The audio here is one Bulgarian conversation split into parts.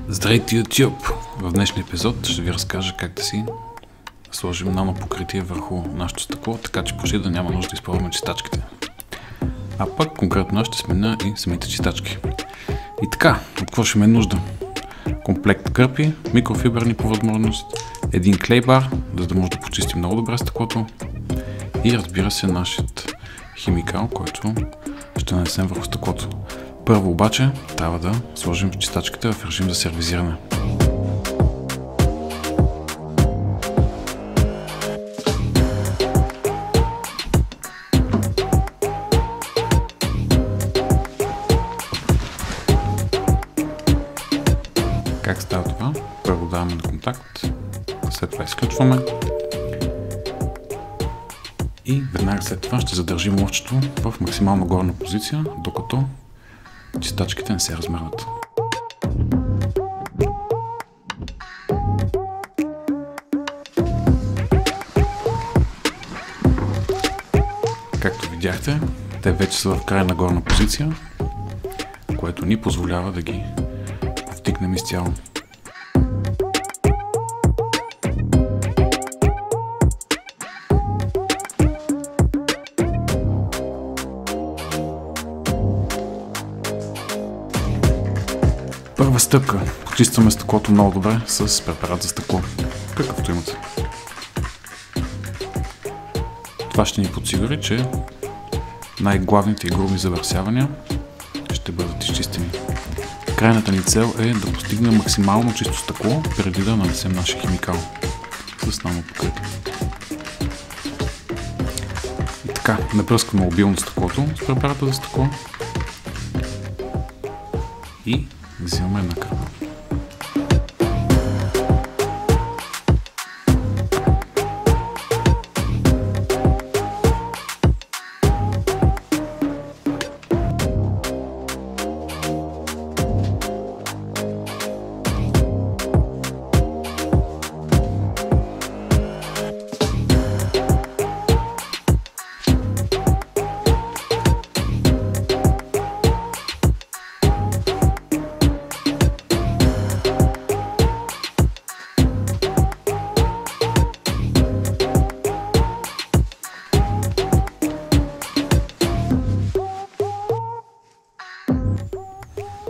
Здравейте, YouTube! В днешния епизод ще ви разкажа как да си сложим нанопокритие върху нашето стъкло, така че почти да няма нужда да използваме чистачките. А пък конкретно ще смена и самите чистачки. И така, от какво ще ме е нужда? Комплект кърпи, микрофиберни по възможност, един клейбар, за да може да почистим много добре стъклото и разбира се нашият химикал, който ще нанесем върху стъклото. Първо обаче трябва да сложим чистачките в режим за сервизиране. Как става това? Първо даваме на контакт, след това изключваме и веднага след това ще задържим лъвчето в максимално горна позиция, докато чистачките не се размърдат. Както видяхте, те вече са в крайна горна позиция, което ни позволява да ги повдигнем изцяло. Първа стъпка. Почистваме стъклото много добре с препарат за стъкло, какъвто имате. Това ще ни подсигури, че най-главните и груби завърсявания ще бъдат изчистени. Крайната ни цел е да постигнем максимално чисто стъкло, преди да нанесем нашия химикал с нанопокритие. И така, напръскваме обилно стъклото с препарата за стъкло и взимаме една кърпа.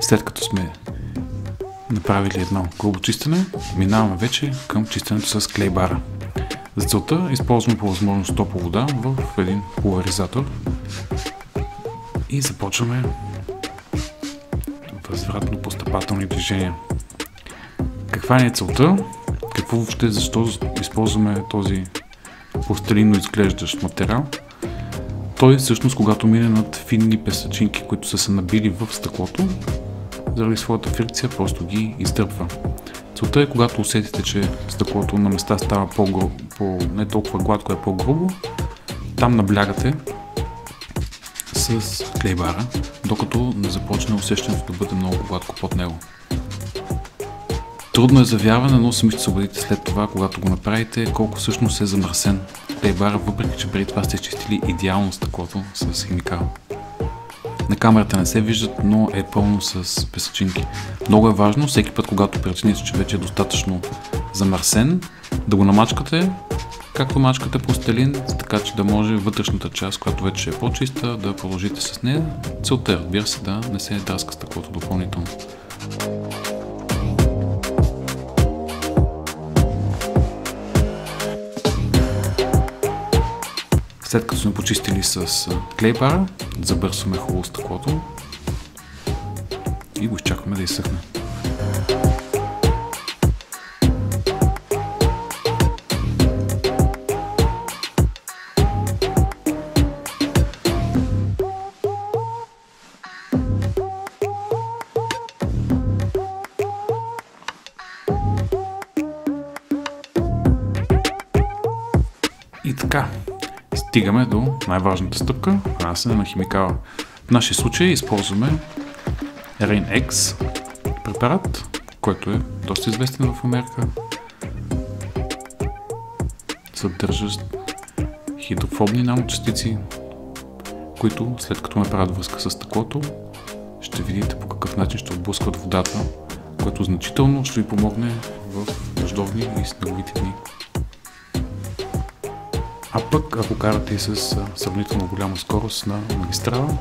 След като сме направили едно грубо чистене, минаваме вече към чистенето с клейбара. За целта използваме по възможност топла вода в един поляризатор и започваме възвратно-постъпателни движения. Каква ни е целта? Какво въобще, защо използваме този пластилинно изглеждащ материал? Той всъщност, когато мине над финни песъчинки, които са се набили в стъклото, заради своята фрикция просто ги издърпва. Целта е, когато усетите, че стъклото на места става не толкова гладко, а по-грубо, там наблягате с клейбара, докато не започне усещането да бъде много гладко под него. Трудно е за вярване, но сами ще се убедите след това, когато го направите, колко всъщност е замърсен клейбара, въпреки че преди това сте изчистили идеално стъклото с химикал. На камерата не се виждат, но е пълно с песъчинки. Много е важно всеки път, когато прецените, че вече е достатъчно замърсен, да го намачкате, както мачкате пластилин, така че да може вътрешната част, която вече е по-чиста, да продължите с нея. Целта е, разбира се, да не се драска стъклото допълнително. След като сме почистили с клейбара, забърсваме хубаво стъклото и го изчакваме да изсъхне. И така, стигаме до най-важната стъпка – нанасяне на химикала. В нашия случай използваме Rain-X препарат, който е доста известен в Америка. съдържат хидрофобни наночастици, които след като направят връзка с стъклото, ще видите по какъв начин ще отблъскват водата, което значително ще ви помогне в дъждовни и снеговити дни. А пък, ако карате и с сравнително голяма скорост на магистрала,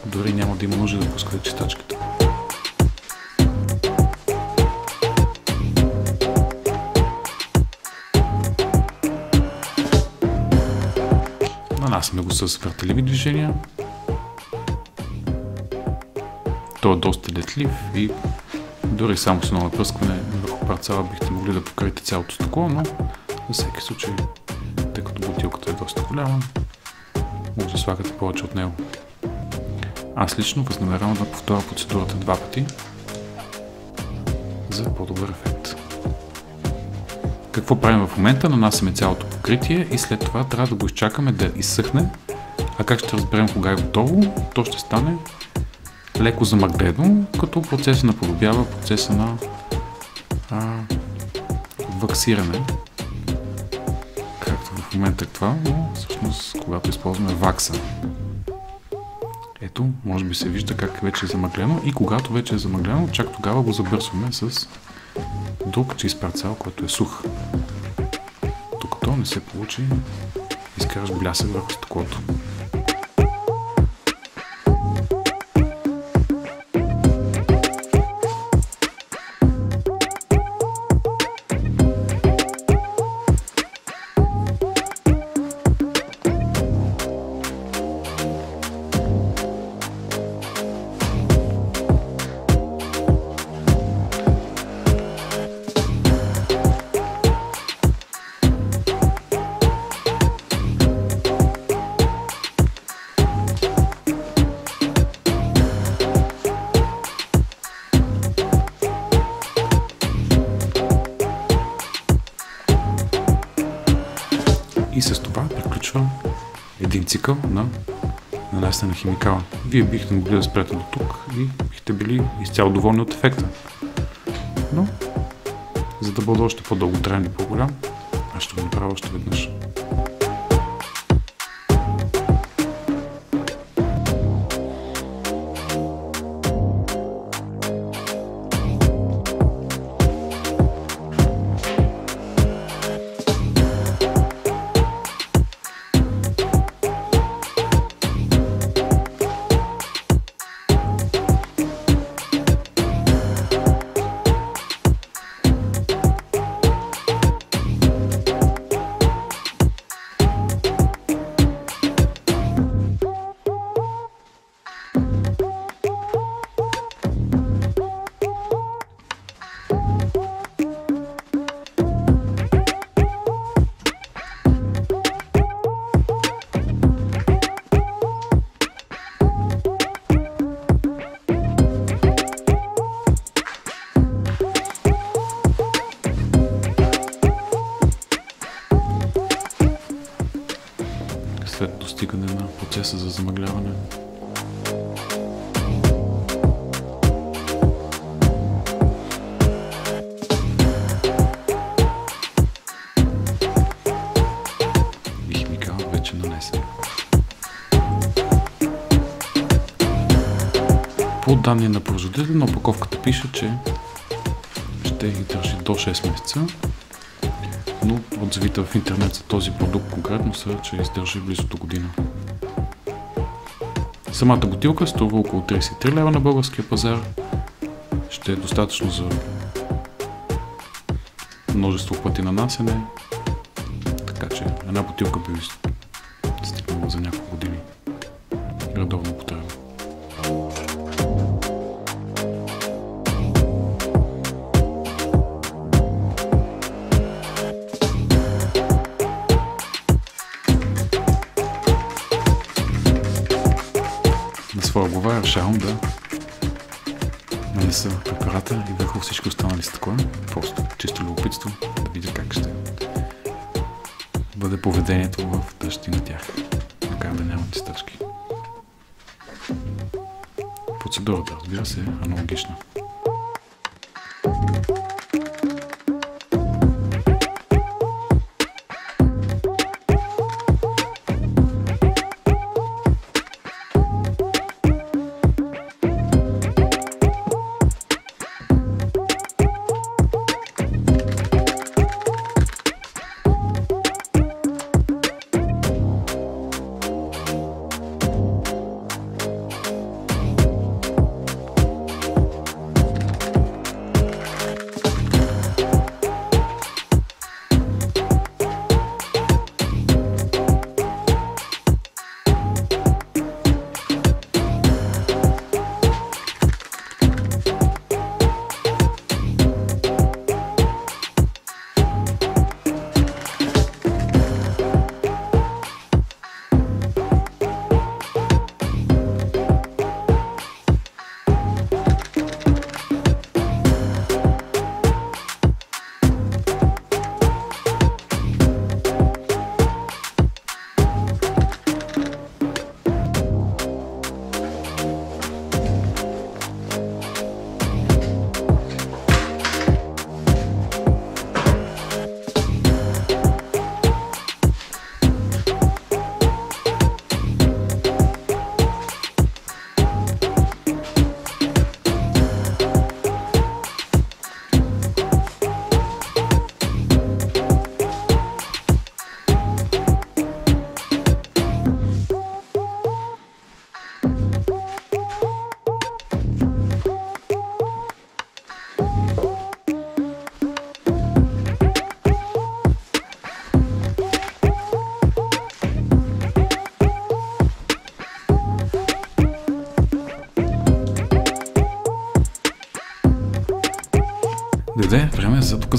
дори няма да има нужда да пускате чистачката. Нанасяме го с въртеливи движения. Той е доста летлив и дори само с едно напръскване върху парцала бихте могли да покриете цялото стъкло, но за всеки случай, тъй като бутилката е доста голяма, може да слагате повече от него. Аз лично възнамерявам да повторя процедурата 2 пъти за по-добър ефект. Какво правим в момента? Нанасяме цялото покритие и след това трябва да го изчакаме да изсъхне. А как ще разберем кога е готово? То ще стане леко замъглено, като процесът наподобява процеса на ваксиране. Както в момента е това, но всъщност когато използваме вакса. Ето, може би се вижда как вече е замъглено и когато вече е замъглено, чак тогава го забърсваме с друг чист парцал, който е сух. Докато не се получи изкараш блясък върху стъклото. И с това приключва един цикъл на нанасяне на химикала. Вие бихте могли да спрете до тук и бихте били изцяло доволни от ефекта. Но, за да бъде още по-дълготраен и по-голям, аз ще го направя още веднъж. След достигане на процеса за замъгляване. И химикалът вече нанесен. По данни на производителя на опаковката пише, че ще ги държи до 6 месеца. Но отзивите в интернет за този продукт конкретно са, че издържи близо до година. Самата бутилка струва около 33 лева на българския пазар. Ще е достатъчно за множество пъти нанасяне, така че една бутилка би стигнала за няколко години редовна употреба. На своя глава решавам да нанеса препарата и върху всички останали стъкла. Просто чисто любопитство да видя как ще бъде поведението в дъжди на тях. Макар да нямат стъчки. Процедурата, разбира се, е аналогична.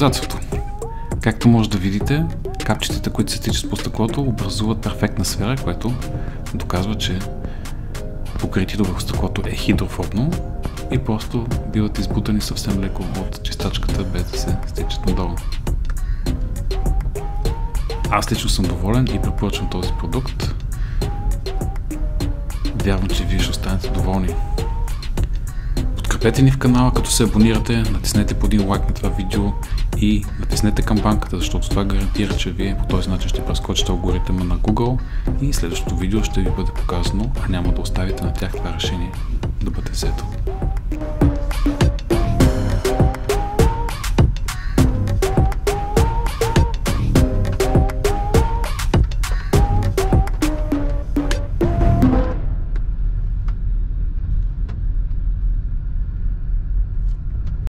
доказателство. Както може да видите, капчетата, които се стичат по стъклото, образуват перфектна сфера, което доказва, че покритието върху стъклото е хидрофобно и просто биват избутани съвсем леко от чистачката, без да се стичат надолу. Аз лично съм доволен и препоръчвам този продукт. Вярвам, че вие ще останете доволни. Подкрепете ни в канала, като се абонирате, натиснете по един лайк на това видео и натиснете камбанката, защото това гарантира, че вие по този начин ще прескочите алгоритъма на Google и следващото видео ще ви бъде показано, а няма да оставите на тях това решение да бъде взето.